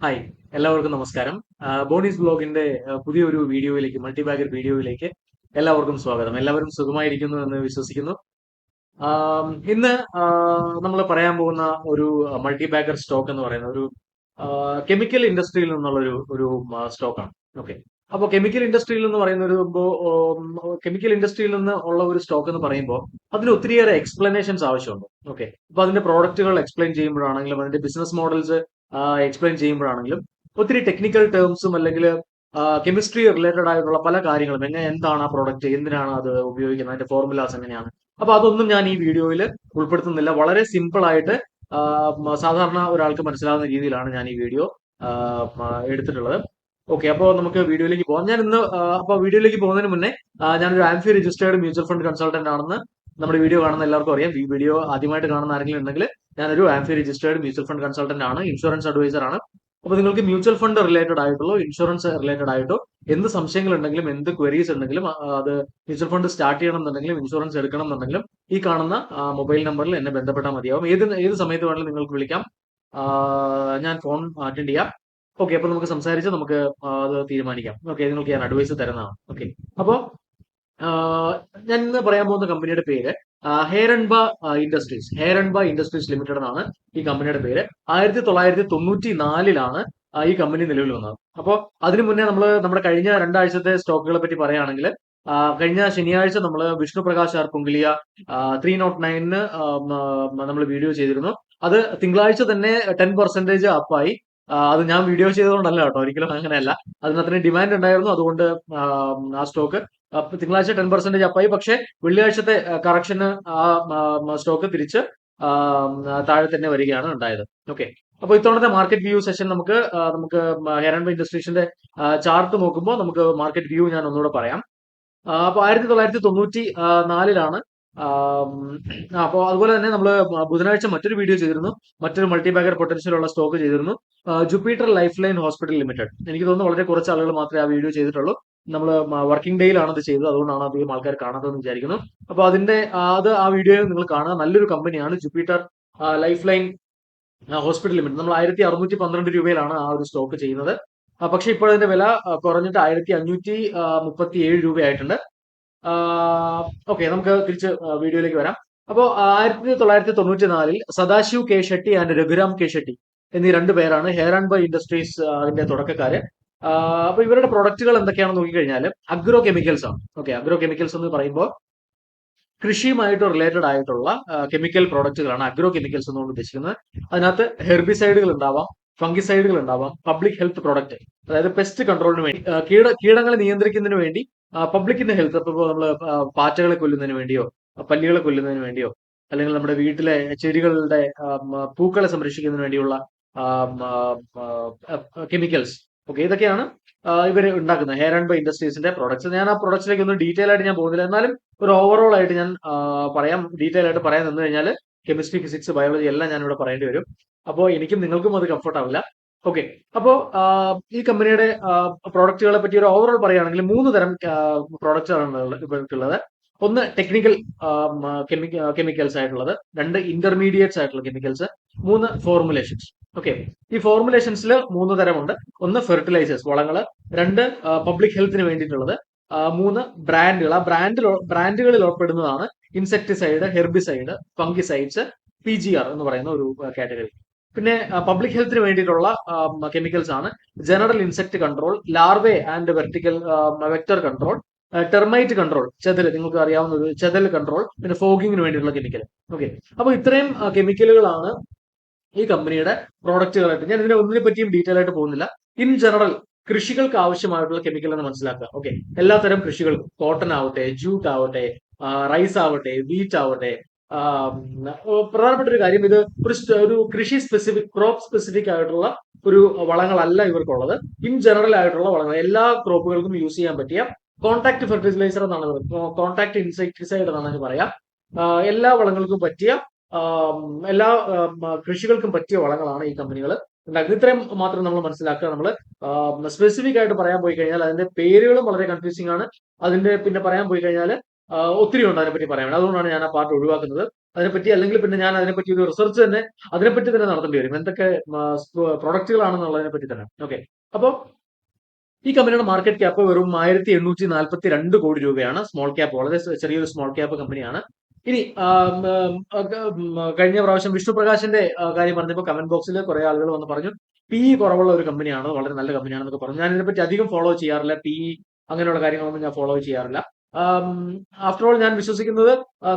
Hi, എല്ലാവർക്കും നമസ്കാരം. ബോണീസ് ബ്ലോഗിന്റെ പുതിയൊരു വീഡിയോയിലേക്ക്, മൾട്ടിബാഗർ വീഡിയോയിലേക്ക് എല്ലാവർക്കും സ്വാഗതം. എല്ലാവരും സുഖമായിരിക്കുന്നു എന്ന് വിശ്വസിക്കുന്നു. ഇന്ന് നമ്മൾ പറയാൻ പോകുന്ന ഒരു മൾട്ടിബാഗർ സ്റ്റോക്ക് എന്ന് പറയുന്ന ഒരു കെമിക്കൽ ഇൻഡസ്ട്രിയിൽ നിന്നുള്ള ഒരു സ്റ്റോക്കാണ്. ഓക്കെ. അപ്പോൾ കെമിക്കൽ ഇൻഡസ്ട്രിയിൽ എന്ന് പറയുന്ന കെമിക്കൽ ഇൻഡസ്ട്രിയിൽ നിന്ന് ഉള്ള ഒരു സ്റ്റോക്ക് എന്ന് പറയുമ്പോൾ അതിന് ഒത്തിരിയേറെ എക്സ്പ്ലനേഷൻസ് ആവശ്യമുണ്ട്. ഓക്കെ. അപ്പൊ അതിന്റെ പ്രോഡക്റ്റുകൾ എക്സ്പ്ലെയിൻ ചെയ്യുമ്പോഴാണെങ്കിലും അതിന്റെ ബിസിനസ് മോഡൽസ് എക്സ്പ്ലെയിൻ ചെയ്യുമ്പോഴാണെങ്കിലും ഒത്തിരി ടെക്നിക്കൽ ടേംസും അല്ലെങ്കിൽ കെമിസ്ട്രി റിലേറ്റഡ് ആയിട്ടുള്ള പല കാര്യങ്ങളും എന്താണ് ആ പ്രോഡക്റ്റ്, എന്തിനാണ് അത് ഉപയോഗിക്കുന്നത്, അതിന്റെ ഫോർമുലാസ് എങ്ങനെയാണ്. അപ്പൊ അതൊന്നും ഞാൻ ഈ വീഡിയോയിൽ ഉൾപ്പെടുത്തുന്നില്ല. വളരെ സിമ്പിൾ ആയിട്ട് സാധാരണ ഒരാൾക്ക് മനസ്സിലാവുന്ന രീതിയിലാണ് ഞാൻ ഈ വീഡിയോ എടുത്തിട്ടുള്ളത്. ഓക്കെ, അപ്പോൾ നമുക്ക് വീഡിയോയിലേക്ക് പോകാം. ഞാൻ ഇന്ന് അപ്പോൾ വീഡിയോയിലേക്ക് പോകുന്നതിന് മുന്നേ ഞാനൊരു AMFI registered mutual fund consultant ആണെന്ന് നമ്മുടെ വീഡിയോ കാണുന്ന എല്ലാവർക്കും അറിയാം. ഈ വീഡിയോ ആദ്യമായിട്ട് കാണുന്ന ആരെങ്കിലും ഉണ്ടെങ്കിൽ ഞാനൊരു AMFI registered mutual fund consultant ആണ്, ഇൻഷുറൻസ് അഡ്വൈസർ ആണ്. അപ്പോൾ നിങ്ങൾക്ക് മ്യൂച്വൽ ഫണ്ട് റിലേറ്റഡ് ആയിട്ടുള്ളോ ഇൻഷുറൻസ് റിലേറ്റഡ് ആയിട്ടോ എന്ത് സംശയങ്ങൾ ഉണ്ടെങ്കിലും എന്ത് ക്വരീസ് ഉണ്ടെങ്കിലും അത് മ്യൂച്വൽ ഫണ്ട് സ്റ്റാർട്ട് ചെയ്യണം എന്നുണ്ടെങ്കിലും ഇൻഷുറൻസ് എടുക്കണം എന്നുണ്ടെങ്കിലും ഈ കാണുന്ന മൊബൈൽ നമ്പറിൽ എന്നെ ബന്ധപ്പെട്ടാൽ മതിയാവും. ഏത് സമയത്ത് വേണമെങ്കിലും നിങ്ങൾക്ക് വിളിക്കാം. ഞാൻ ഫോൺ അറ്റൻഡ് ചെയ്യാം. ഓക്കെ, അപ്പൊ നമുക്ക് സംസാരിച്ച് നമുക്ക് അത് തീരുമാനിക്കാം. ഓക്കെ, നിങ്ങൾക്ക് ഞാൻ അഡ്വൈസ് തരുന്നതാണ്. ഓക്കെ, അപ്പോൾ ഞാൻ ഇന്ന് പറയാൻ പോകുന്ന കമ്പനിയുടെ പേര് ഹെയർ ആൻഡ് ബാ ഇൻഡസ്ട്രീസ് ലിമിറ്റഡ് എന്നാണ് ഈ കമ്പനിയുടെ പേര്. 1994 ഈ കമ്പനി നിലവിൽ വന്നത്. അപ്പോൾ അതിനു മുന്നേ നമ്മുടെ കഴിഞ്ഞ രണ്ടാഴ്ചത്തെ സ്റ്റോക്കുകളെ പറ്റി പറയുകയാണെങ്കിൽ കഴിഞ്ഞ ശനിയാഴ്ച നമ്മൾ വിഷ്ണു പ്രകാശ് ആർ പുങ്കിലിയ 309 നമ്മൾ വീഡിയോ ചെയ്തിരുന്നു. അത് തിങ്കളാഴ്ച തന്നെ 10% അപ്പായി. അത് ഞാൻ വീഡിയോ ചെയ്തതുകൊണ്ടല്ല കേട്ടോ, ഒരിക്കലും അങ്ങനെയല്ല. അതിന് അത്രയും ഡിമാൻഡ് ഉണ്ടായിരുന്നു. അതുകൊണ്ട് ആ സ്റ്റോക്ക് തിങ്കളാഴ്ച 10% അപ്പായി. പക്ഷേ വെള്ളിയാഴ്ചത്തെ കറക്ഷന് ആ സ്റ്റോക്ക് തിരിച്ച് താഴെ തന്നെ വരികയാണ് ഉണ്ടായത്. ഓക്കെ, അപ്പോൾ ഇത്തവണത്തെ മാർക്കറ്റ് വ്യൂ സെഷൻ നമുക്ക് ഹെയർ ആൻഡ് ബൈ ഇൻഡസ്ട്രീസിന്റെ ചാർട്ട് നോക്കുമ്പോൾ നമുക്ക് മാർക്കറ്റ് വ്യൂ ഞാൻ ഒന്നുകൂടെ പറയാം. അപ്പൊ 1994 അപ്പോൾ അതുപോലെ തന്നെ നമ്മൾ ബുധനാഴ്ച മറ്റൊരു വീഡിയോ ചെയ്തിരുന്നു. മറ്റൊരു മൾട്ടിബാഗർ പൊട്ടൻഷ്യൽ ഉള്ള സ്റ്റോക്ക് ചെയ്തിരുന്നു, Jupiter life line hospital limited. എനിക്ക് തോന്നുന്നു വളരെ കുറച്ച് ആളുകൾ മാത്രമേ ആ വീഡിയോ ചെയ്തിട്ടുള്ളൂ. നമ്മൾ വർക്കിംഗ് ഡേയിലാണ് അത് ചെയ്തത്, അതുകൊണ്ടാണ് അധികം ആൾക്കാർ കാണാത്തതെന്ന് വിചാരിക്കുന്നു. അപ്പൊ ആ വീഡിയോ നിങ്ങൾ കാണുക. നല്ലൊരു കമ്പനിയാണ് Jupiter life line hospital limited. നമ്മൾ 1612 രൂപയിലാണ് ആ ഒരു സ്റ്റോക്ക് ചെയ്യുന്നത്. പക്ഷെ ഇപ്പോൾ അതിന്റെ വില കുറഞ്ഞിട്ട് 1537 രൂപയായിട്ടുണ്ട്. ഓക്കെ, നമുക്ക് തിരിച്ച് വീഡിയോയിലേക്ക് വരാം. അപ്പോൾ 1994 Sadashiv K Shetty and Raghuram K Shetty എന്നീ രണ്ട് പേരാണ് ഹെയർ ആൻഡ് ബൈ ഇൻഡസ്ട്രീസ് അതിന്റെ തുടക്കക്കാര്. അപ്പൊ ഇവരുടെ പ്രൊഡക്റ്റുകൾ എന്തൊക്കെയാണെന്ന് നോക്കിക്കഴിഞ്ഞാൽ അഗ്രോ കെമിക്കൽസ് ആണ്. ഓക്കെ, അഗ്രോ കെമിക്കൽസ് എന്ന് പറയുമ്പോൾ കൃഷിയുമായിട്ട് റിലേറ്റഡ് ആയിട്ടുള്ള കെമിക്കൽ പ്രോഡക്റ്റുകളാണ് അഗ്രോ കെമിക്കൽസ് എന്നുകൊണ്ട് ഉദ്ദേശിക്കുന്നത്. അതിനകത്ത് ഹെർബിസൈഡുകൾ ഉണ്ടാവാം, ഫംഗിസൈഡുകൾ ഉണ്ടാവാം, പബ്ലിക് ഹെൽത്ത് പ്രോഡക്റ്റ്, അതായത് പെസ്റ്റ് കൺട്രോളിന് വേണ്ടി, കീടങ്ങളെ നിയന്ത്രിക്കുന്നതിന് വേണ്ടി, പബ്ലിക്കിന്റെ ഹെൽത്ത്, ഇപ്പോൾ നമ്മൾ പാറ്റകളെ കൊല്ലുന്നതിന് വേണ്ടിയോ പല്ലികളെ കൊല്ലുന്നതിന് വേണ്ടിയോ അല്ലെങ്കിൽ നമ്മുടെ വീട്ടിലെ ചെടികളുടെ പൂക്കളെ സംരക്ഷിക്കുന്നതിന് വേണ്ടിയുള്ള കെമിക്കൽസ്. ഓക്കെ, ഇതൊക്കെയാണ് ഇവർ ഉണ്ടാക്കുന്നത് ഹെയർ ആൻഡ് ബൈ ഇൻഡസ്ട്രീസിന്റെ പ്രോഡക്ട്സ്. ഞാൻ ആ പ്രോഡക്ട്സിലേക്ക് ഒന്നും ഡീറ്റെയിൽ ആയിട്ട് ഞാൻ പോകുന്നില്ല. എന്നാലും ഒരു ഓവറോൾ ആയിട്ട് ഞാൻ പറയാം. ഡീറ്റെയിൽ ആയിട്ട് പറയാൻ നിന്ന് കഴിഞ്ഞാൽ കെമിസ്ട്രി, ഫിസിക്സ്, ബയോളജി എല്ലാം ഞാൻ ഇവിടെ പറയേണ്ടി വരും. അപ്പോൾ എനിക്കും നിങ്ങൾക്കും അത് കംഫർട്ട് ആവില്ല. ഓക്കെ, അപ്പോൾ ഈ കമ്പനിയുടെ പ്രോഡക്റ്റുകളെ പറ്റി ഒരു ഓവറോൾ പറയുകയാണെങ്കിൽ 3 തരം പ്രോഡക്റ്റ്സ് ആണ് ഇവർക്കുള്ളത്. ഒന്ന് ടെക്നിക്കൽ കെമിക്കൽസ് ആയിട്ടുള്ളത്, 2 ഇന്റർമീഡിയറ്റ്സ് ആയിട്ടുള്ള കെമിക്കൽസ്, 3 ഫോർമുലേഷൻസ്. ഓക്കെ, ഈ ഫോർമുലേഷൻസിൽ 3 തരമുണ്ട്. ഒന്ന് ഫെർട്ടിലൈസേഴ്സ്, വളങ്ങള്, 2 പബ്ലിക് ഹെൽത്തിന് വേണ്ടിയിട്ടുള്ളത്, 3 ബ്രാൻഡുകൾ. ആ ബ്രാൻഡുകളിൽ ഉൾപ്പെടുന്നതാണ് ഇൻസെക്ടിസൈഡ്, ഹെർബിസൈഡ്, ഫംഗിസൈഡ്സ്, PGR എന്ന് പറയുന്ന ഒരു കാറ്റഗറി. പിന്നെ പബ്ലിക് ഹെൽത്തിന് വേണ്ടിയിട്ടുള്ള കെമിക്കൽസ് ആണ് general insect control, larvae and vector control, termite control, ചെതൽ, നിങ്ങൾക്ക് അറിയാവുന്ന ഒരു ചെതൽ കൺട്രോൾ, പിന്നെ ഫോഗിങ്ങിന് വേണ്ടിയിട്ടുള്ള കെമിക്കൽ. ഓക്കെ, അപ്പൊ ഇത്രയും കെമിക്കലുകളാണ് ഈ കമ്പനിയുടെ പ്രോഡക്റ്റുകളായിട്ട്. ഞാൻ ഇതിനെ ഒന്നിനെ പറ്റിയും ഡീറ്റെയിൽ ആയിട്ട് പോകുന്നില്ല. ഇൻ ജനറൽ കൃഷികൾക്ക് ആവശ്യമായിട്ടുള്ള കെമിക്കൽ എന്ന് മനസ്സിലാക്കുക. ഓക്കെ, എല്ലാത്തരം കൃഷികൾക്കും, കോട്ടൺ ആവട്ടെ, ജൂട്ട് ആവട്ടെ, റൈസ് ആവട്ടെ, വീറ്റ് ആവട്ടെ, പ്രധാനപ്പെട്ട ഒരു കാര്യം, ഇത് ഒരു കൃഷി സ്പെസിഫിക്, ക്രോപ്പ് സ്പെസിഫിക് ആയിട്ടുള്ള ഒരു വളങ്ങളല്ല ഇവർക്കുള്ളത്. ഇൻ ജനറൽ ആയിട്ടുള്ള വളങ്ങൾ, എല്ലാ ക്രോപ്പുകൾക്കും യൂസ് ചെയ്യാൻ പറ്റിയ കോൺടാക്ട് ഫെർട്ടിലൈസർ എന്നാണ്, കോൺടാക്ട് ഇൻസെക്ടിസൈഡ് എന്നാണ് പറയാം. എല്ലാ വളങ്ങൾക്കും പറ്റിയ, എല്ലാ കൃഷികൾക്കും പറ്റിയ വളങ്ങളാണ് ഈ കമ്പനികൾ ഉണ്ടാക്കുന്നത്. ഇത്രയും മാത്രം നമ്മൾ മനസ്സിലാക്കുക. നമ്മൾ സ്പെസിഫിക് ആയിട്ട് പറയാൻ പോയി കഴിഞ്ഞാൽ അതിന്റെ പേരുകളും വളരെ കൺഫ്യൂസിംഗ് ആണ്. അതിന്റെ പിന്നെ പറയാൻ പോയി കഴിഞ്ഞാൽ ഒത്തിരി ഉണ്ട് അതിനെപ്പറ്റി പറയാൻ. അതുകൊണ്ടാണ് ഞാൻ ആ പാർട്ട് ഒഴിവാക്കുന്നത്. അതിനെപ്പറ്റി, അല്ലെങ്കിൽ പിന്നെ ഞാൻ അതിനെപ്പറ്റി ഒരു റിസർച്ച് തന്നെ അതിനെപ്പറ്റി തന്നെ നടത്തേണ്ടി വരും, എന്തൊക്കെ പ്രൊഡക്റ്റുകളാണെന്നുള്ളതിനെ പറ്റി തന്നെ. ഓക്കെ, അപ്പോൾ ഈ കമ്പനിയുടെ മാർക്കറ്റ് ക്യാപ്പ് വെറും 1842 കോടി രൂപയാണ്. സ്മോൾ ക്യാപ്പ്, വളരെ ചെറിയൊരു സ്മോൾ ക്യാപ്പ് കമ്പനിയാണ്. ഇനി കഴിഞ്ഞ പ്രാവശ്യം വിഷ്ണു പ്രകാശിന്റെ കാര്യം പറഞ്ഞപ്പോൾ കമന്റ് ബോക്സിൽ കുറെ ആളുകൾ വന്ന് പറഞ്ഞു പി കുറവുള്ള ഒരു കമ്പനിയാണ്, വളരെ നല്ല കമ്പനിയാണെന്നൊക്കെ പറഞ്ഞു. ഞാൻ ഇതിനെപ്പറ്റി അധികം ഫോളോ ചെയ്യാറില്ല, പി അങ്ങനെയുള്ള കാര്യങ്ങളൊന്നും ഞാൻ ഫോളോ ചെയ്യാറില്ല. ആഫ്റ്റർ ഓൾ ഞാൻ വിശ്വസിക്കുന്നത്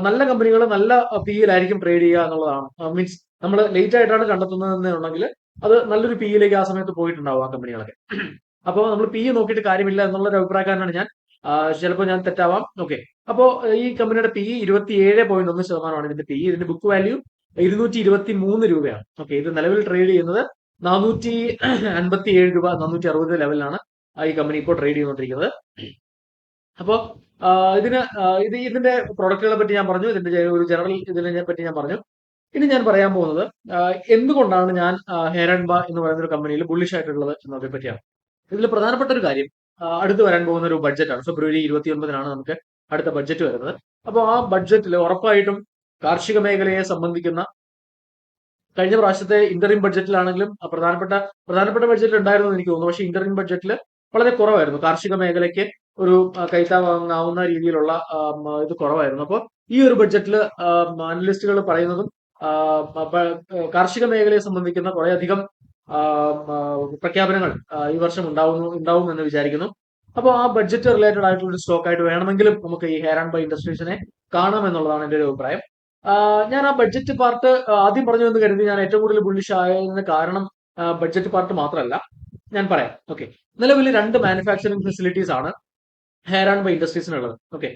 നല്ല കമ്പനികൾ നല്ല പിയിലായിരിക്കും ട്രേഡ് ചെയ്യുക എന്നുള്ളതാണ്. മീൻസ് നമ്മൾ ലേറ്റ് ആയിട്ടാണ് കണ്ടെത്തുന്നതെന്നുണ്ടെങ്കിൽ അത് നല്ലൊരു പിയിലേക്ക് ആ സമയത്ത് പോയിട്ടുണ്ടാവും ആ കമ്പനികളൊക്കെ. അപ്പോൾ നമ്മൾ പി നോക്കിയിട്ട് കാര്യമില്ല എന്നുള്ള ഒരു അഭിപ്രായക്കാരനാണ് ഞാൻ. ചിലപ്പോൾ ഞാൻ തെറ്റാവാം. ഓക്കെ, അപ്പോൾ ഈ കമ്പനിയുടെ പി 27.1% ഇതിന്റെ പി. ഇതിന്റെ ബുക്ക് വാല്യൂ 223 രൂപയാണ്. ഓക്കെ, ഇത് നിലവിൽ ട്രേഡ് ചെയ്യുന്നത് 457 രൂപ 460 ലെവലിലാണ് ഈ കമ്പനി ഇപ്പോൾ ട്രേഡ് ചെയ്തുകൊണ്ടിരിക്കുന്നത്. അപ്പോൾ ഇതിന്റെ പ്രൊഡക്റ്റുകളെ പറ്റി ഞാൻ പറഞ്ഞു, ഇതിന്റെ ഒരു ജനറൽ ഇതിനെ പറ്റി ഞാൻ പറഞ്ഞു. ഇനി ഞാൻ പറയാൻ പോകുന്നത് എന്തുകൊണ്ടാണ് ഞാൻ ഹെയർ ആൻഡ് ബാ എന്ന് പറയുന്ന ഒരു കമ്പനിയിൽ ബുള്ളിഷ് ആയിട്ടുള്ളത് എന്നതിനെ പറ്റിയാണ്. ഇതിൽ പ്രധാനപ്പെട്ട ഒരു കാര്യം അടുത്ത് വരാൻ പോകുന്ന ഒരു ബഡ്ജറ്റാണ്. ഫെബ്രുവരി 29-നാണ് നമുക്ക് അടുത്ത ബഡ്ജറ്റ് വരുന്നത്. അപ്പോൾ ആ ബഡ്ജറ്റിൽ ഉറപ്പായിട്ടും കാർഷിക മേഖലയെ സംബന്ധിക്കുന്ന കഴിഞ്ഞ പ്രാവശ്യത്തെ ഇന്ററിം ബഡ്ജറ്റിലാണെങ്കിലും പ്രധാനപ്പെട്ട ബഡ്ജറ്റ് ഉണ്ടായിരുന്നു എനിക്ക് തോന്നുന്നു. പക്ഷേ ഇന്ററിം ബഡ്ജറ്റിൽ വളരെ കുറവായിരുന്നു കാർഷിക മേഖലയ്ക്ക് ഒരു കൈത്താങ്ങാവുന്ന രീതിയിലുള്ള ഇത് കുറവായിരുന്നു. അപ്പോൾ ഈ ഒരു ബഡ്ജറ്റിൽ അനലിസ്റ്റുകൾ പറയുന്നതും കാർഷിക മേഖലയെ സംബന്ധിക്കുന്ന കുറേയധികം പ്രഖ്യാപനങ്ങൾ ഈ വർഷം ഉണ്ടാവും എന്ന് വിചാരിക്കുന്നു. അപ്പോൾ ആ ബഡ്ജറ്റ് റിലേറ്റഡ് ആയിട്ടുള്ള ഒരു സ്റ്റോക്ക് ആയിട്ട് വേണമെങ്കിലും നമുക്ക് ഈ ഹെയർ ആൻഡ് ബൈ ഇൻഡസ്ട്രീസിനെ കാണാം എന്നുള്ളതാണ് എന്റെ ഒരു അഭിപ്രായം. ഞാൻ ആ ബഡ്ജറ്റ് പാർട്ട് ആദ്യം പറഞ്ഞു എന്ന് കരുതി ഞാൻ ഏറ്റവും കൂടുതൽ ബുള്ളിഷ് ആയതിന് കാരണം ബഡ്ജറ്റ് പാർട്ട് മാത്രമല്ല, ഞാൻ പറയാം. ഓക്കെ, നിലവിൽ 2 മാനുഫാക്ചറിംഗ് ഫെസിലിറ്റീസ് ആണ് ഹെയർ ആൻഡ് ബൈ ഇൻഡസ്ട്രീസിനുള്ളത്. ഓക്കെ,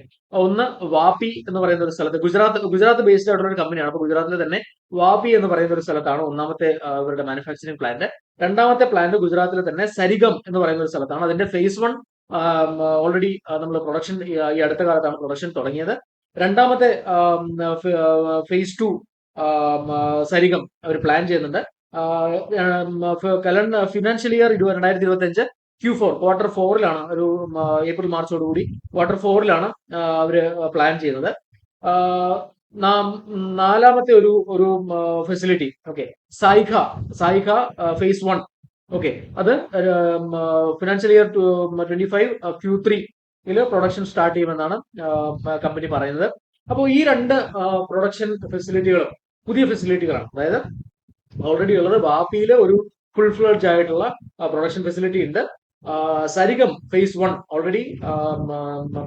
ഒന്ന് വാപി എന്ന് പറയുന്ന ഒരു സ്ഥലത്ത്, ഗുജറാത്ത് ബേസ്ഡ് ആയിട്ടുള്ള ഒരു കമ്പനിയാണ്. അപ്പോൾ ഗുജറാത്തിൽ തന്നെ വാപി എന്ന് പറയുന്ന ഒരു സ്ഥലത്താണ് ഒന്നാമത്തെ ഇവരുടെ മാനുഫാക്ചറിംഗ് പ്ലാന്റ്. രണ്ടാമത്തെ പ്ലാന്റ് ഗുജറാത്തിൽ തന്നെ സരിഗം എന്ന് പറയുന്ന ഒരു സ്ഥലത്താണ്. അതിന്റെ ഫേസ് 1 ഓൾറെഡി നമ്മൾ പ്രൊഡക്ഷൻ ഈ അടുത്ത കാലത്താണ് പ്രൊഡക്ഷൻ തുടങ്ങിയത്. രണ്ടാമത്തെ ഫേസ് 2 സരിഗം അവർ പ്ലാൻ ചെയ്യുന്നുണ്ട്. ഫിനാൻഷ്യൽ ഇയർ 2025 Q4 ക്വാർട്ടർ 4-ലാണ്, ഒരു ഏപ്രിൽ മാർച്ചോടുകൂടി ക്വാർട്ടർ 4-ലാണ് അവര് പ്ലാൻ ചെയ്യുന്നത്. നാലാമത്തെ ഒരു ഫെസിലിറ്റി, ഓക്കെ, സായിഖ ഫേസ് 1, ഓക്കെ, അത് ഫിനാൻഷ്യൽ ഇയർ 25 Q3-ല് പ്രൊഡക്ഷൻ സ്റ്റാർട്ട് ചെയ്യുമെന്നാണ് കമ്പനി പറയുന്നത്. അപ്പോൾ ഈ 2 പ്രൊഡക്ഷൻ ഫെസിലിറ്റികളും പുതിയ ഫെസിലിറ്റികളാണ്. അതായത് ഓൾറെഡി ഉള്ളത് വാപ്പിയിലെ ഒരു ഫുൾ ഫ്ലഡ്ജ് ആയിട്ടുള്ള പ്രൊഡക്ഷൻ ഫെസിലിറ്റി ഉണ്ട്. സരിഗം ഫേസ് 1 ഓൾറെഡി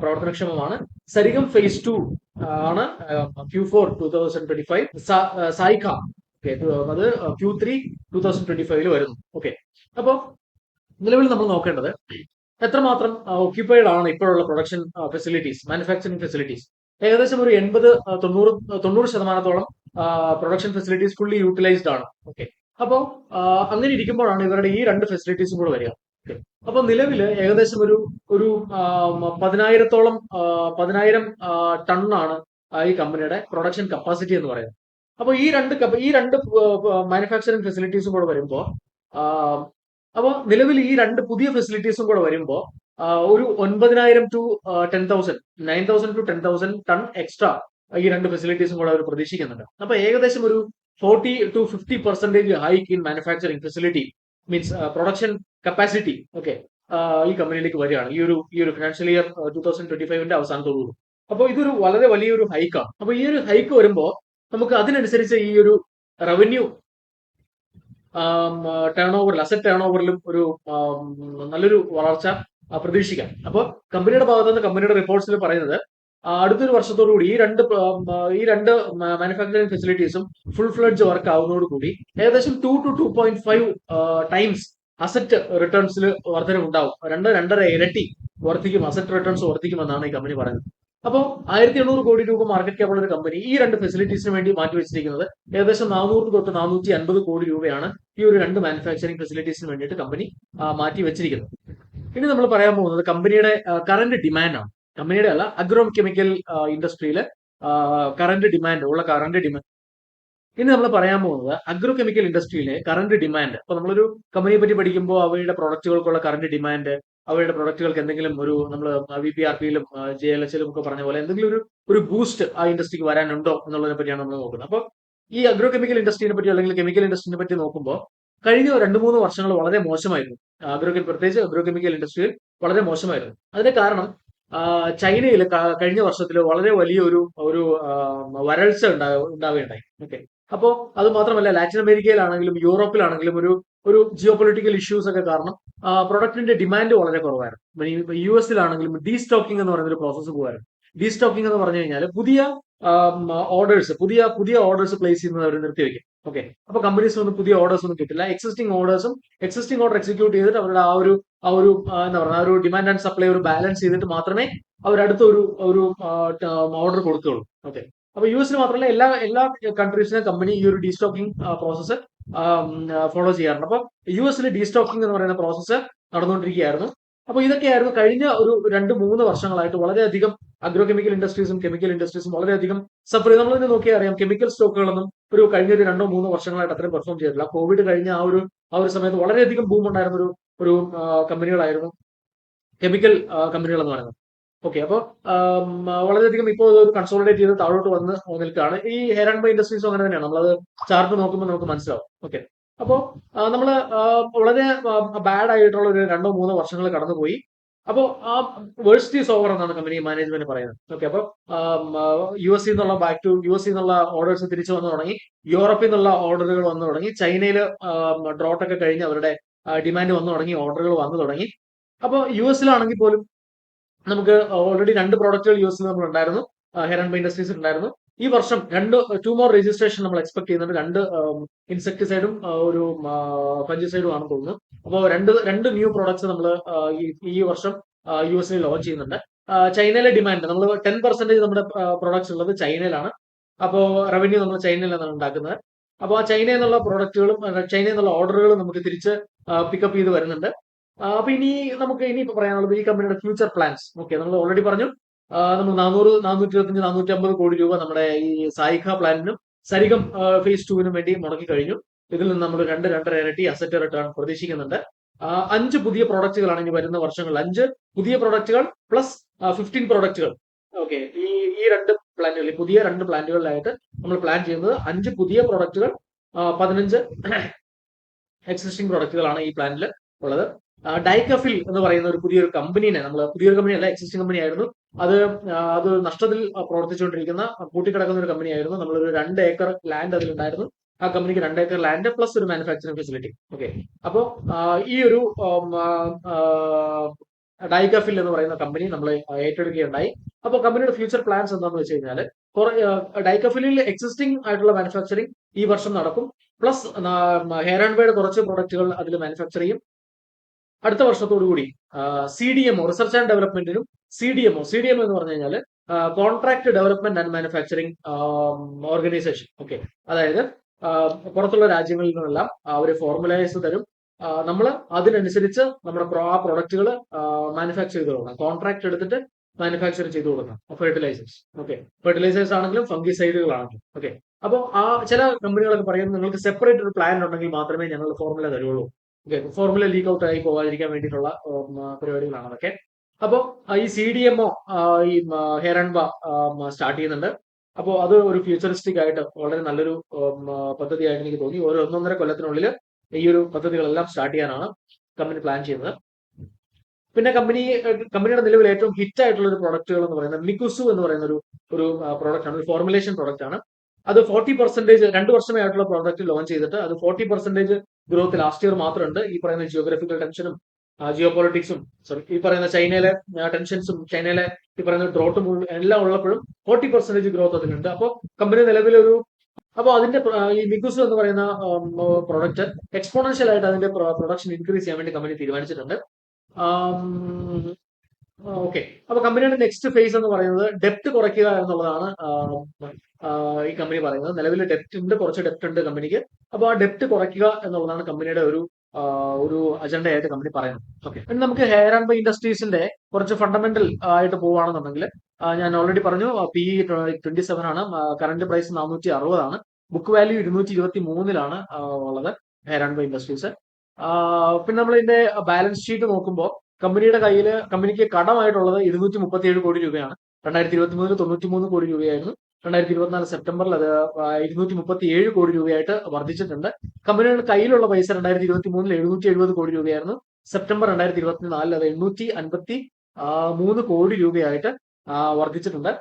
പ്രവർത്തനക്ഷമമാണ്. സരിഗം ഫേസ് 2 ആണ് Q4 2025. സായിഖ അത് Q3 2025 വരുന്നു. ഓക്കെ, അപ്പോൾ നിലവിൽ നമ്മൾ നോക്കേണ്ടത് എത്രമാത്രം ഓക്യുപ്പൈഡ് ആണ് ഇപ്പോഴുള്ള പ്രൊഡക്ഷൻ ഫെസിലിറ്റീസ്, മാനുഫാക്ചറിംഗ് ഫെസിലിറ്റീസ്. ഏകദേശം ഒരു 80-90% പ്രൊഡക്ഷൻ ഫെസിലിറ്റീസ് ഫുള്ളി യൂട്ടിലൈസ്ഡ് ആണ്. ഓക്കെ, അപ്പോൾ അങ്ങനെ ഇരിക്കുമ്പോഴാണ് ഇവരുടെ ഈ 2 ഫെസിലിറ്റീസും കൂടെ വരിക. ഓക്കെ, അപ്പൊ നിലവില് ഏകദേശം ഒരു 10,000 ടണ്ണാണ് ഈ കമ്പനിയുടെ പ്രൊഡക്ഷൻ കപ്പാസിറ്റി എന്ന് പറയുന്നത്. അപ്പോൾ ഈ രണ്ട് മാനുഫാക്ചറിംഗ് ഫെസിലിറ്റീസും കൂടെ വരുമ്പോൾ അപ്പോൾ നിലവിൽ ഈ 2 പുതിയ ഫെസിലിറ്റീസും കൂടെ വരുമ്പോൾ ഒരു 9,000 to 10,000 9,000 to 10,000 ടൺ എക്സ്ട്രാ ഈ 2 ഫെസിലിറ്റീസും കൂടെ അവർ പ്രതീക്ഷിക്കുന്നുണ്ട്. അപ്പൊ ഏകദേശം ഒരു 40 to 50% hike in manufacturing facility means production capacity, okay, ഈ കമ്പനിയിലേക്ക് വരികയാണ് ഈ ഒരു ഫിനാൻഷ്യൽ ഇയർ 2025-ന്റെ അവസാനത്തോടുകൂടി. അപ്പോൾ ഇതൊരു വളരെ വലിയൊരു ഹൈക്കാണ്. അപ്പൊ ഈ ഒരു ഹൈക്ക് വരുമ്പോൾ നമുക്ക് അതിനനുസരിച്ച് ഈ ഒരു റവന്യൂ അസറ്റ് ടേൺ ഓവറിലും ഒരു നല്ലൊരു വളർച്ച പ്രതീക്ഷിക്കാം. അപ്പോൾ കമ്പനിയുടെ ഭാഗത്തു നിന്ന് കമ്പനിയുടെ റിപ്പോർട്ട്സിൽ പറയുന്നത് അടുത്തൊരു വർഷത്തോടുകൂടി ഈ രണ്ട് മാനുഫാക്ചറിംഗ് ഫെസിലിറ്റീസും ഫുൾ ഫ്ലഡ്ജ് വർക്ക് ആവുന്നതോടുകൂടി ഏകദേശം 2 to 2.5 ടൈംസ് അസറ്റ് റിട്ടേൺസിൽ വർധനവുണ്ടാവും. 2-2.5 ഇരട്ടി അസറ്റ് റിട്ടേൺസ് വർദ്ധിക്കുമെന്നാണ് ഈ കമ്പനി പറയുന്നത്. അപ്പോൾ 1,800 കോടി രൂപ മാർക്കറ്റ് ക്യാപ്പുള്ള ഒരു കമ്പനി ഈ 2 ഫെസിലിറ്റീസിന് വേണ്ടി മാറ്റിവെച്ചിരിക്കുന്നത് ഏകദേശം 400 തൊട്ട് 450 കോടി രൂപയാണ് ഈ ഒരു 2 മാനുഫാക്ചറിംഗ് ഫെസിലിറ്റീസിന് വേണ്ടിയിട്ട് കമ്പനി മാറ്റി വെച്ചിരിക്കുന്നത്. ഇനി നമ്മൾ പറയാൻ പോകുന്നത് കമ്പനിയുടെ കറന്റ് ഡിമാൻഡ് ആണ്. കമ്പനിയുടെ അല്ല, അഗ്രോ കെമിക്കൽ ഇൻഡസ്ട്രിയിലെ കറന്റ് ഡിമാൻഡ്. ഇനി നമ്മൾ പറയാൻ പോകുന്നത് അഗ്രോ കെമിക്കൽ ഇൻഡസ്ട്രിയിലെ കറന്റ് ഡിമാൻഡ്. അപ്പൊ നമ്മളൊരു കമ്പനിയെ പറ്റി പഠിക്കുമ്പോൾ അവയുടെ പ്രൊഡക്റ്റുകൾക്കുള്ള കറന്റ് ഡിമാൻഡ്, അവരുടെ പ്രൊഡക്റ്റുകൾക്ക് എന്തെങ്കിലും ഒരു നമ്മൾ VPRP-യിലും JLH-ലും ഒക്കെ പറഞ്ഞ പോലെ എന്തെങ്കിലും ഒരു ബൂസ്റ്റ് ആ ഇൻഡസ്ട്രിക്ക് വരാനുണ്ടോ എന്നുള്ളതിനെ പറ്റിയാണ് നമ്മൾ നോക്കുന്നത്. അപ്പോൾ ഈ അഗ്രോ കെമിക്കൽ ഇൻഡസ്ട്രീനെ പറ്റി അല്ലെങ്കിൽ കെമിക്കൽ ഇൻഡസ്ട്രീനെ പറ്റി നോക്കുമ്പോൾ കഴിഞ്ഞ 2-3 വർഷങ്ങൾ വളരെ മോശമായിരുന്നു. പ്രത്യേകിച്ച് അഗ്രോ കെമിക്കൽ ഇൻഡസ്ട്രിയിൽ വളരെ മോശമായിരുന്നു. അതിന്റെ കാരണം ചൈനയിൽ കഴിഞ്ഞ വർഷത്തിൽ വളരെ വലിയ ഒരു വരൾച്ച ഉണ്ടാവുകയുണ്ടായി. ഓക്കെ. അപ്പോ അത് മാത്രമല്ല ലാറ്റിൻ അമേരിക്കയിലാണെങ്കിലും യൂറോപ്പിലാണെങ്കിലും ഒരു ജിയോ പൊളിറ്റിക്കൽ ഇഷ്യൂസ് ഒക്കെ കാരണം പ്രൊഡക്റ്റിന്റെ ഡിമാൻഡ് വളരെ കുറവായിരുന്നു. US-ലാണെങ്കിലും ഡീസ്റ്റോക്കിംഗ് എന്ന് പറയുന്ന ഒരു പ്രോസസ്സ് പോകുമായിരുന്നു. ഡീസ്റ്റോക്കിംഗ് എന്ന് പറഞ്ഞു കഴിഞ്ഞാൽ പുതിയ ഓർഡേഴ്സ് പുതിയ ഓർഡേഴ്സ് പ്ലേസ് ചെയ്യുന്നത് അവർ നിർത്തിവെക്കും. ഓക്കെ. അപ്പൊ കമ്പനീസ് ഒന്നും പുതിയ ഓർഡേഴ്സ് ഒന്നും കിട്ടില്ല. എക്സിസ്റ്റിംഗ് ഓർഡർ എക്സിക്യൂട്ട് ചെയ്തിട്ട് അവരുടെ എന്താ പറയുക ഒരു ഡിമാൻഡ് ആൻഡ് സപ്ലൈ ഒരു ബാലൻസ് ചെയ്തിട്ട് മാത്രമേ അവർ അടുത്ത ഒരു ഓർഡർ കൊടുക്കുകയുള്ളൂ. ഓക്കെ. അപ്പൊ US മാത്രമല്ല എല്ലാ കൺട്രീസിലും കമ്പനി ഈ ഒരു ഡീസ്റ്റോക്കിംഗ് പ്രോസസ്സ് ഫോളോ ചെയ്യാറുണ്ട്. അപ്പൊ US ഡീസ്റ്റോക്കിംഗ് എന്ന് പറയുന്ന പ്രോസസ്സ് നടന്നുകൊണ്ടിരിക്കുകയായിരുന്നു. അപ്പൊ ഇതൊക്കെയായിരുന്നു കഴിഞ്ഞ ഒരു 2-3 വർഷങ്ങളായിട്ട് വളരെയധികം അഗ്രോ കെമിക്കൽ ഇൻഡസ്ട്രീസും കെമിക്കൽ ഇൻഡസ്ട്രീസും വളരെയധികം സഫർ ചെയ്ത്. നമ്മൾ തന്നെ നോക്കിയാൽ അറിയാം കെമിക്കൽ സ്റ്റോക്കുകളൊന്നും കഴിഞ്ഞ 2-3 വർഷങ്ങളായിട്ട് അത്രയും പെർഫോം ചെയ്തിട്ടില്ല. കോവിഡ് കഴിഞ്ഞ ആ ഒരു സമയത്ത് വളരെയധികം ബൂം ഉണ്ടായിരുന്ന ഒരു കമ്പനികളായിരുന്നു കെമിക്കൽ കമ്പനികൾ എന്ന് പറയുന്നത്. ഓക്കെ. അപ്പോൾ വളരെയധികം ഇപ്പോൾ ഒരു കൺസോളിഡേറ്റ് ചെയ്ത് താഴോട്ട് വന്ന് നിൽക്കുകയാണ്. ഈ ഹെയർ ആൻഡ് ബൈ ഇൻഡസ്ട്രീസും അങ്ങനെ തന്നെയാണ്. നമ്മളത് ചാർട്ട് നോക്കുമ്പോൾ നമുക്ക് മനസ്സിലാവും. ഓക്കെ. അപ്പോൾ നമ്മൾ വളരെ ബാഡ് ആയിട്ടുള്ള ഒരു 2-3 വർഷങ്ങൾ കടന്നുപോയി. അപ്പോൾ ആ വേഴ്സ്റ്റ് ഈസ് ഓവർ എന്നാണ് കമ്പനി മാനേജ്മെന്റ് പറയുന്നത്. ഓക്കെ. അപ്പോൾ US നിന്നുള്ള ഓർഡേഴ്സ് തിരിച്ചു വന്നു തുടങ്ങി. യൂറോപ്പിൽ നിന്നുള്ള ഓർഡറുകൾ വന്നു തുടങ്ങി. ചൈനയിൽ ഡ്രോട്ട് ഒക്കെ കഴിഞ്ഞ് അവരുടെ ഡിമാൻഡ് വന്നു തുടങ്ങി, ഓർഡറുകൾ വന്നു തുടങ്ങി. അപ്പോൾ US-ലാണെങ്കിൽ പോലും നമുക്ക് ഓൾറെഡി 2 പ്രോഡക്റ്റുകൾ US-ൽ നമ്മൾ ഉണ്ടായിരുന്നു, ഹെയർ ആൻഡ് ബൈ ഇൻഡസ്ട്രീസ് ഉണ്ടായിരുന്നു. ഈ വർഷം 2 മോർ രജിസ്ട്രേഷൻ നമ്മൾ എക്സ്പെക്ട് ചെയ്യുന്നുണ്ട്. 2 ഇൻസെക്ടിസൈഡും ഒരു ഫംഗിസൈഡും ആണെന്ന് തോന്നുന്നു. അപ്പോൾ രണ്ട് ന്യൂ പ്രോഡക്ട്സ് നമ്മൾ ഈ വർഷം US-ൽ ലോഞ്ച് ചെയ്യുന്നുണ്ട്. ചൈനയിലെ ഡിമാൻഡ് നമ്മൾ 10% നമ്മുടെ പ്രോഡക്ട്സ് ഉള്ളത് ചൈനയിലാണ്. അപ്പോൾ റവന്യൂ നമ്മൾ ചൈനയിൽ നിന്നാണ് ഉണ്ടാക്കുന്നത്. അപ്പോൾ ആ ചൈനയിൽ നിന്നുള്ള പ്രോഡക്റ്റുകളും ചൈനയിൽ നിന്നുള്ള ഓർഡറുകളും നമുക്ക് തിരിച്ച് പിക്കപ്പ് ചെയ്ത് വരുന്നുണ്ട്. അപ്പൊ നമുക്ക് ഇനിയിപ്പോ പറയാനുള്ളത് ഈ കമ്പനിയുടെ ഫ്യൂച്ചർ പ്ലാൻസ്. ഓക്കെ. നമ്മൾ ഓൾറെഡി പറഞ്ഞു നമ്മൾ 425 450 കോടി രൂപ നമ്മുടെ ഈ സായിഖ പ്ലാനിനും സരിഗം ഫേസ് 2-നും വേണ്ടി മുടക്കി കഴിഞ്ഞു. ഇതിൽ നിന്ന് നമ്മൾ 2-2.5 ഇരട്ടി അസറ്റ് റിട്ടേൺ പ്രതീക്ഷിക്കുന്നുണ്ട്. 5 പുതിയ പ്രോഡക്റ്റുകളാണ് ഇനി വരുന്ന വർഷങ്ങളിൽ. 5 പുതിയ പ്രോഡക്റ്റുകൾ പ്ലസ് 15 പ്രോഡക്റ്റുകൾ. ഓക്കെ. ഈ 2 പ്ലാന്റുകളിൽ പുതിയ 2 പ്ലാന്റുകളിലായിട്ട് നമ്മൾ പ്ലാൻ ചെയ്യുന്നത് 5 പുതിയ പ്രോഡക്റ്റുകൾ 15 എക്സിസ്റ്റിംഗ് പ്രോഡക്റ്റുകളാണ് ഈ പ്ലാനിൽ ഉള്ളത്. ഡൈക്കഫിൽ എന്ന് പറയുന്ന പുതിയൊരു കമ്പനിനെ പുതിയൊരു കമ്പനി അല്ല, എക്സിസ്റ്റിംഗ് കമ്പനി ആയിരുന്നു. അത് നഷ്ടത്തിൽ പ്രവർത്തിച്ചുകൊണ്ടിരിക്കുന്ന പൂട്ടിക്കിടക്കുന്ന ഒരു കമ്പനി ആയിരുന്നു. നമ്മളൊരു 2 ഏക്കർ ലാൻഡ് അതിലുണ്ടായിരുന്നു. ആ കമ്പനിക്ക് 2 ഏക്കർ ലാൻഡ് പ്ലസ് ഒരു മാനുഫാക്ചറിംഗ് ഫെസിലിറ്റി. ഓക്കെ. അപ്പോൾ ഈ ഒരു ഡൈക്കഫിൽ എന്ന് പറയുന്ന കമ്പനി നമ്മൾ ഏറ്റെടുക്കുകയുണ്ടായി. അപ്പോൾ കമ്പനിയുടെ ഫ്യൂച്ചർ പ്ലാൻസ് എന്താണെന്ന് വെച്ച് കഴിഞ്ഞാൽ ഡൈക്കഫിലിൽ എക്സിസ്റ്റിംഗ് ആയിട്ടുള്ള മാനുഫാക്ചറിംഗ് ഈ വർഷം നടക്കും. പ്ലസ് ഹെയർ ആൻഡ് ബൈയുടെ കുറച്ച് പ്രൊഡക്റ്റുകൾ അതിൽ മാനുഫാക്ചർ ചെയ്യും. അടുത്ത വർഷത്തോടു കൂടി CDMO റിസർച്ച് ആൻഡ് ഡെവലപ്മെന്റിനും CDMO എന്ന് പറഞ്ഞു കഴിഞ്ഞാൽ contract development and manufacturing organisation. Okay. അതായത് പുറത്തുള്ള രാജ്യങ്ങളിൽ നിന്നെല്ലാം അവർ ഫോർമുലൈസ് തരും. നമ്മൾ അതിനനുസരിച്ച് നമ്മുടെ ആ പ്രൊഡക്റ്റുകൾ മാനുഫാക്ചർ ചെയ്ത് കൊടുക്കണം. കോൺട്രാക്ട് എടുത്തിട്ട് മാനുഫാക്ചർ ചെയ്ത് കൊടുക്കണം. ഫെർട്ടിലൈസേഴ്സ്. ഓക്കെ. ഫെർട്ടിലൈസേഴ്സ് ആണെങ്കിലും ഫംഗിസൈഡുകളാണെങ്കിലും. ഓക്കെ. അപ്പോൾ ചില കമ്പനികളൊക്കെ പറയുന്നത് നിങ്ങൾക്ക് സെപ്പറേറ്റ് ഒരു പ്ലാൻ ഉണ്ടെങ്കിൽ മാത്രമേ ഞങ്ങൾ ഫോർമുല തരുള്ളൂ. ഓക്കെ. ഫോർമുല ലീക്ക് ഔട്ട് ആയി പോകാതിരിക്കാൻ വേണ്ടിയിട്ടുള്ള പരിപാടികളാണ് അതൊക്കെ. അപ്പോൾ ഈ CDMO ഈ ഹെയർ ആൻഡ് ബാ സ്റ്റാർട്ട് ചെയ്യുന്നുണ്ട്. അപ്പോൾ അത് ഒരു ഫ്യൂച്ചറിസ്റ്റിക് ആയിട്ട് വളരെ നല്ലൊരു പദ്ധതിയായിട്ട് എനിക്ക് തോന്നി. ഒരു 1-1.5 കൊല്ലത്തിനുള്ളിൽ ഈ ഒരു പദ്ധതികളെല്ലാം സ്റ്റാർട്ട് ചെയ്യാനാണ് കമ്പനി പ്ലാൻ ചെയ്യുന്നത്. പിന്നെ കമ്പനിയുടെ നിലവിൽ ഏറ്റവും ഹിറ്റ് ആയിട്ടുള്ള ഒരു പ്രൊഡക്റ്റുകൾ എന്ന് പറയുന്നത് മിക്കുസു എന്ന് പറയുന്ന ഒരു പ്രോഡക്റ്റ് ആണ്. ഒരു ഫോർമുലേഷൻ പ്രോഡക്റ്റ് ആണ്. അത് 40% 2 വർഷമേ ആയിട്ടുള്ള പ്രോഡക്റ്റ് ലോഞ്ച് ചെയ്തിട്ട് അത് 40% ഗ്രോത്ത് ലാസ്റ്റ് ഇയർ മാത്രമുണ്ട്. ഈ പറയുന്ന ജിയോഗ്രഫിക്കൽ ടെൻഷനും ജിയോ പൊളിറ്റിക്സും ഈ പറയുന്ന ചൈനയിലെ ടെൻഷൻസും ചൈനയിലെ ഈ പറയുന്ന ഡ്രോട്ടും എല്ലാം ഉള്ളപ്പോഴും 40% ഗ്രോത്ത് അതിനുണ്ട്. അപ്പോൾ കമ്പനി നിലവിലൊരു അതിന്റെ ഈ മിക്കുസു എന്ന് പറയുന്ന പ്രോഡക്റ്റ് എക്സ്പോണൻഷ്യൽ ആയിട്ട് അതിന്റെ പ്രൊഡക്ഷൻ ഇൻക്രീസ് ചെയ്യാൻ വേണ്ടി കമ്പനി തീരുമാനിച്ചിട്ടുണ്ട്. ഓക്കെ. അപ്പൊ കമ്പനിയുടെ നെക്സ്റ്റ് ഫേസ് എന്ന് പറയുന്നത് ഡെപ്റ്റ് കുറയ്ക്കുക എന്നുള്ളതാണ് ഈ കമ്പനി പറയുന്നത്. നിലവിൽ കുറച്ച് ഡെപ്റ്റ് ഉണ്ട് കമ്പനിക്ക്. അപ്പോൾ ആ ഡെപ്റ്റ് കുറയ്ക്കുക എന്നുള്ളതാണ് കമ്പനിയുടെ ഒരു അജണ്ടയായിട്ട് കമ്പനി പറയുന്നത്. ഓക്കെ. ഇനി നമുക്ക് ഹെയർ ആൻഡ് ബൈ ഇൻഡസ്ട്രീസിന്റെ കുറച്ച് ഫണ്ടമെന്റൽ ആയിട്ട് പോവുകയാണെന്നുണ്ടെങ്കിൽ ഞാൻ ഓൾറെഡി പറഞ്ഞു PE 27 ആണ്. കറന്റ് പ്രൈസ് 460 ആണ്. ബുക്ക് വാല്യൂ 223 ഉള്ളത് ഹെയർ ആൻഡ് ബൈ ഇൻഡസ്ട്രീസ്. പിന്നെ നമ്മൾ ഇതിന്റെ ബാലൻസ് ഷീറ്റ് നോക്കുമ്പോൾ കമ്പനിക്ക് കടമായിട്ടുള്ളത് 237 കോടി രൂപയാണ്. 2023 93 കോടി രൂപയായിരുന്നു. 2024 സെപ്റ്റംബറിൽ അത് 237 കോടി രൂപയായിട്ട് വർദ്ധിച്ചിട്ടുണ്ട്. കമ്പനിയുടെ കയ്യിലുള്ള പൈസ 2023 770 കോടി രൂപയായിരുന്നു. സെപ്റ്റംബർ 2024 അത് 853 കോടി രൂപയായിട്ട് വർദ്ധിച്ചിട്ടുണ്ട്.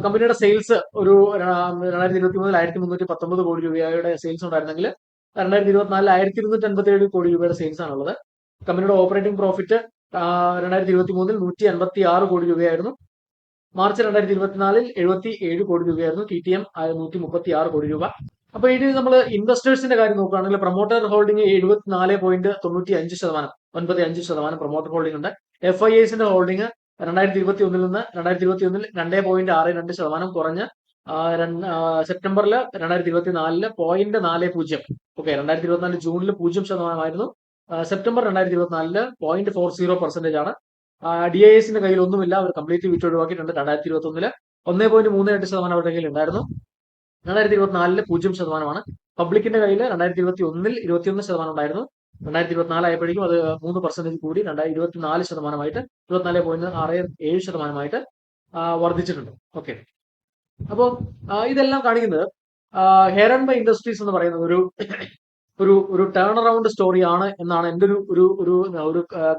കമ്പനിയുടെ സെയിൽസ് ഒരു 2023 1319 കോടി രൂപയുടെ സെയിൽസ് ഉണ്ടായിരുന്നെങ്കിൽ 2024 1257 കോടി രൂപയുടെ സെയിൽസ് ആണുള്ളത്. കമ്പനിയുടെ ഓപ്പറേറ്റിംഗ് പ്രോഫിറ്റ് 2023 156 കോടി രൂപയായിരുന്നു. മാർച്ച് 2024 77 കോടി രൂപയായിരുന്നു. TTM 136 കോടി രൂപ. അപ്പൊ ഇനി നമ്മൾ ഇൻവെസ്റ്റേഴ്സിന്റെ കാര്യം നോക്കുകയാണെങ്കിൽ പ്രൊമോട്ടർ ഹോൾഡിംഗ് 74.95%, 95% പ്രൊമോട്ടർ ഹോൾഡിംഗ് ഉണ്ട്. FIIസിന്റെ ഹോൾഡിംഗ് 2021 നിന്ന് 2021 2.62% കുറഞ്ഞ് സെപ്റ്റംബറിൽ 2024 0.40. ഓക്കെ, 2024 ജൂണിൽ 0% സെപ്റ്റംബർ 2024 0.40% ആണ്. DISന്റെ കയ്യിൽ ഒന്നുമില്ല, അവർ കംപ്ലീറ്റ് വിറ്റ് ഒഴിവാക്കിയിട്ടുണ്ട്. 2021 1.38% അവരുടെ കയ്യിൽ ഉണ്ടായിരുന്നു. 2024 0%. പബ്ലിക്കിന്റെ കയ്യിൽ 2021 21% ഉണ്ടായിരുന്നു. 2024 ആയപ്പോഴേക്കും അത് 3% കൂടി 24%, 24.67% വർദ്ധിച്ചിട്ടുണ്ട്. ഓക്കെ, അപ്പോൾ ഇതെല്ലാം കാണിക്കുന്നത് ഹെയർ ആൻഡ് ബൈ ഇൻഡസ്ട്രീസ് എന്ന് പറയുന്നത് ഒരു ടേൺ അറൗണ്ട് സ്റ്റോറിയാണ് എന്നാണ് എന്റെ ഒരു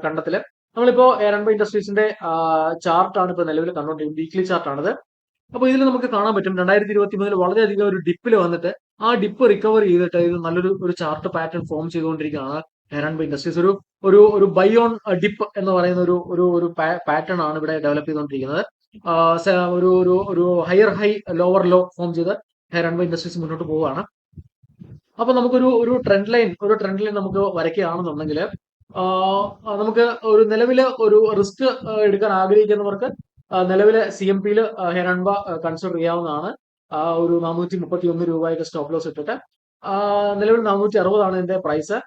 കണ്ടെത്തല്. നമ്മളിപ്പോ ഹെയർ ആൻഡ് ബൈ ഇൻഡസ്ട്രീസിന്റെ ചാർട്ടാണ് ഇപ്പൊ നിലവിൽ കണ്ടുകൊണ്ടിരിക്കുന്നത്. വീക്ക്ലി ചാർട്ടാണിത്. അപ്പൊ ഇതിൽ നമുക്ക് കാണാൻ പറ്റും 2023 വളരെയധികം ഒരു ഡിപ്പിൽ വന്നിട്ട് ആ ഡിപ്പ് റിക്കവർ ചെയ്തിട്ട് ഇത് നല്ലൊരു ചാർട്ട് പാറ്റേൺ ഫോം ചെയ്തുകൊണ്ടിരിക്കുകയാണ് ഹെയർ ആൻഡ് ബൈ ഇൻഡസ്ട്രീസ്. ഒരു ബൈ ഓൺ ഡിപ്പ് എന്ന് പറയുന്ന ഒരു പാറ്റേൺ ആണ് ഇവിടെ ഡെവലപ്പ് ചെയ്തുകൊണ്ടിരിക്കുന്നത്. ഒരു higher high lower low form ചെയ്ത് ഹെയർ ആൻഡ് ബൈ ഇൻഡസ്ട്രീസ് മുന്നോട്ട് പോവുകയാണ്. അപ്പൊ നമുക്കൊരു ട്രെൻഡ് ലൈൻ നമുക്ക് വരയ്ക്കുകയാണെന്നുണ്ടെങ്കിൽ നമുക്ക് നിലവിലെ ഒരു റിസ്ക് എടുക്കാൻ ആഗ്രഹിക്കുന്നവർക്ക് നിലവിലെ CMPയിൽ ഹെയർ ആൻഡ് ബൈ കൺസിഡർ ചെയ്യാവുന്നതാണ്. ഒരു 431 രൂപയൊക്കെ സ്റ്റോപ്പ് ലോസ് ഇട്ടിട്ട് നിലവിൽ 460 ഇതിന്റെ പ്രൈസ്.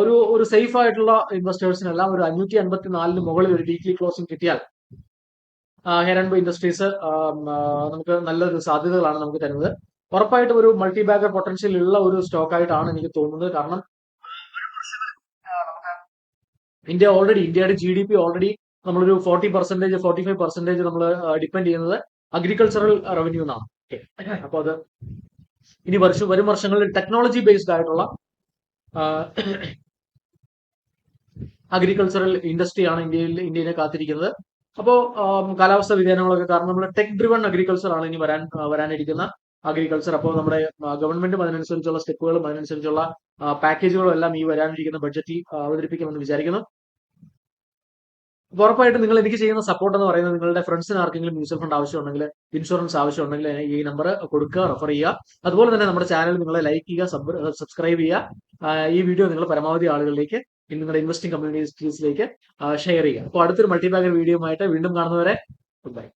ഒരു സേഫ് ആയിട്ടുള്ള ഇൻവെസ്റ്റേഴ്സിനെല്ലാം ഒരു 554 മുകളിൽ ഒരു വീക്ക്ലി ക്ലോസിംഗ് കിട്ടിയാൽ ഹെയർ ആൻഡ് ബൈ ഇൻഡസ്ട്രീസ് നമുക്ക് നല്ലൊരു സാധ്യതകളാണ് നമുക്ക് തരുന്നത്. ഉറപ്പായിട്ടും ഒരു മൾട്ടി ബാഗർ പൊട്ടൻഷ്യൽ ഉള്ള ഒരു സ്റ്റോക്ക് ആയിട്ടാണ് എനിക്ക് തോന്നുന്നത്. കാരണം ഇന്ത്യയുടെ GDP ഓൾറെഡി നമ്മളൊരു 40%, 45% നമ്മൾ ഡിപ്പെൻഡ് ചെയ്യുന്നത് അഗ്രികൾച്ചറൽ റവന്യൂ എന്നാണ്. അപ്പൊ അത് ഇനി വരും വർഷങ്ങളിൽ ടെക്നോളജി ബേസ്ഡ് ആയിട്ടുള്ള അഗ്രികൾച്ചറൽ ഇൻഡസ്ട്രിയാണ് ഇന്ത്യനെ കാത്തിരിക്കുന്നത്. അപ്പോൾ കാലാവസ്ഥ വ്യതിയാനങ്ങളൊക്കെ കാരണം നമ്മുടെ ടെക് ഡ്രിവൺ അഗ്രികൾച്ചർ ആണ് ഇനി വരാനിരിക്കുന്ന അഗ്രികൾച്ചർ. അപ്പോൾ നമ്മുടെ ഗവൺമെന്റും അതിനനുസരിച്ചുള്ള സ്റ്റെപ്പുകളും അതിനനുസരിച്ചുള്ള പാക്കേജുകളും എല്ലാം ഈ വരാനിരിക്കുന്ന ബഡ്ജറ്റിൽ അവതരിപ്പിക്കുമെന്ന് വിചാരിക്കുന്നു. ഉറപ്പായിട്ടും നിങ്ങൾ എനിക്ക് ചെയ്യുന്ന സപ്പോർട്ട് എന്ന് പറയുന്നത് നിങ്ങളുടെ ഫ്രണ്ട്സിന് ആർക്കെങ്കിലും മ്യൂച്വൽ ഫണ്ട് ആവശ്യമുണ്ടെങ്കിൽ, ഇൻഷുറൻസ് ആവശ്യമുണ്ടെങ്കിൽ ഈ നമ്പർ കൊടുക്കുക, റെഫർ ചെയ്യുക. അതുപോലെ തന്നെ നമ്മുടെ ചാനൽ നിങ്ങൾ ലൈക്ക് ചെയ്യുക, സബ്സ്ക്രൈബ് ചെയ്യുക. ഈ വീഡിയോ നിങ്ങൾ പരമാവധി ആളുകളിലേക്ക് നിങ്ങളുടെ ഇൻവെസ്റ്റിംഗ് കമ്മ്യൂണിറ്റീസിലേക്ക് ഷെയർ ചെയ്യുക. അപ്പോൾ അടുത്തൊരു മൾട്ടി ബാഗർ വീഡിയോ ആയിട്ട് വീണ്ടും കാണുന്നവരെ ഗുഡ് ബൈ.